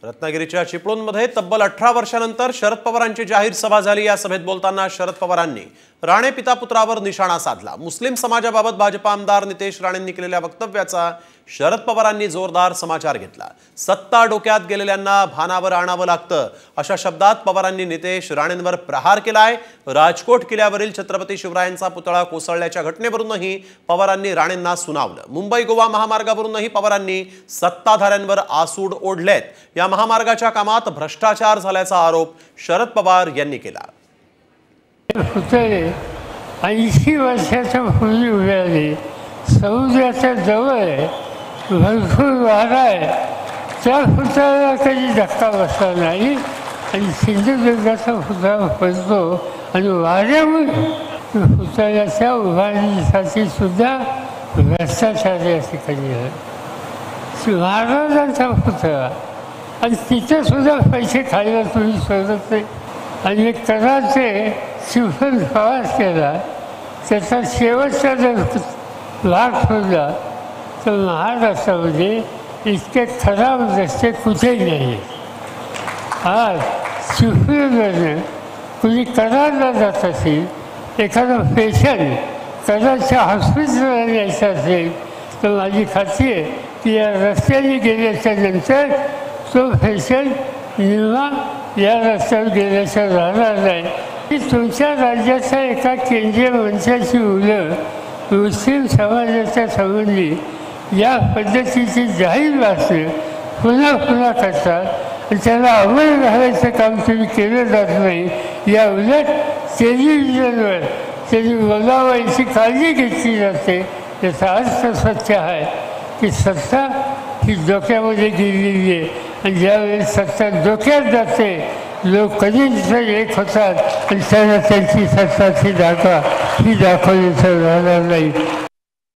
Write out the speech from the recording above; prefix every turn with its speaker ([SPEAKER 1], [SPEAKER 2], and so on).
[SPEAKER 1] रत्नागिरीच्या चिपळूणमध्ये तब्बल 18 वर्षांनंतर शरद पवारांची जाहीर सभा झाली। या सभेत बोलताना शरद पवारांनी राणे पिता पुत्रावर निशाणा साधला। मुस्लिम समाजाबाबत भाजपा आमदार नितेश राणेंनी केलेल्या वक्तव्याचा शरद पवारांनी जोरदार समाचार घेतला। सत्ता डोक्यात गेलेल्यांना भानावर आणावं लागतं अशा शब्दात पवारांनी नितेश राणेंवर प्रहार केलाय। राजकोट किल्ल्यावरील छत्रपती शिवरायांचा पुतळा कोसळल्याच्या घटनेवरूनही पवारांनी राणेंना सुनावलं। मुंबई गोवा महामार्गावरूनही पवारांनी सत्ताधाऱ्यांवर आसूड ओढलेत। या महामार्गाच्या कामात भ्रष्टाचार झाल्याचा आरोप शरद पवार यांनी केला।
[SPEAKER 2] 80 वर्षाच्या पूर्वी उभ्याली समुद्राच्या जवळ भरपूर वारा आहे, त्या पुतळ्याला कधी धक्का बसला नाही आणि सिंधुदुर्गाचा पुतळा पडतो आणि वाऱ्यामुळे पुतळ्याच्या उभारणीसाठी सुद्धा भ्रष्टाचार या ठिकाणी आहे। महाराजांचा पुतळा आणि तिथे सुद्धा पैसे खायला तुम्ही सोडत नाही आणि कराचे शिवण प्रवास केला, त्याचा शेवटचा जर भाग सोडला तर महाराष्ट्रामध्ये इतके खराब रस्ते कुठेही नाही। आज शिवनेरवरनं कुणी कराडला जात असेल, एखादं पेशंट कराडच्या हॉस्पिटलला न्यायचं असेल तर माझी खात्री आहे की या रस्त्याने गेल्याच्या नंतर तो पेशंट निम्मा या रस्त्यावर गेल्याच्या राहणार नाही। की तुमच्या राज्याच्या एका केंद्रीय मंत्र्याची मुलं मुस्लिम समाजाच्या संबंधी या पद्धतीची जाहीर भाषणे पुन्हा पुन्हा करतात आणि त्याला अंमल घालायचं काम तुम्ही केलं जात नाही। या उलट टेलिव्हिजनवर त्यांनी बोलावं याची काळजी घेतली जाते। याचा अर्थ सत्य आहे की सत्ता ही डोक्यामध्ये गेलेली आहे आणि ज्यावेळेस सत्ता डोक्यात जाते लोक कधीच एक होतात आणि त्यांना त्यांची सत्ताची जागा ही दाखवण्याचं राहणार नाही।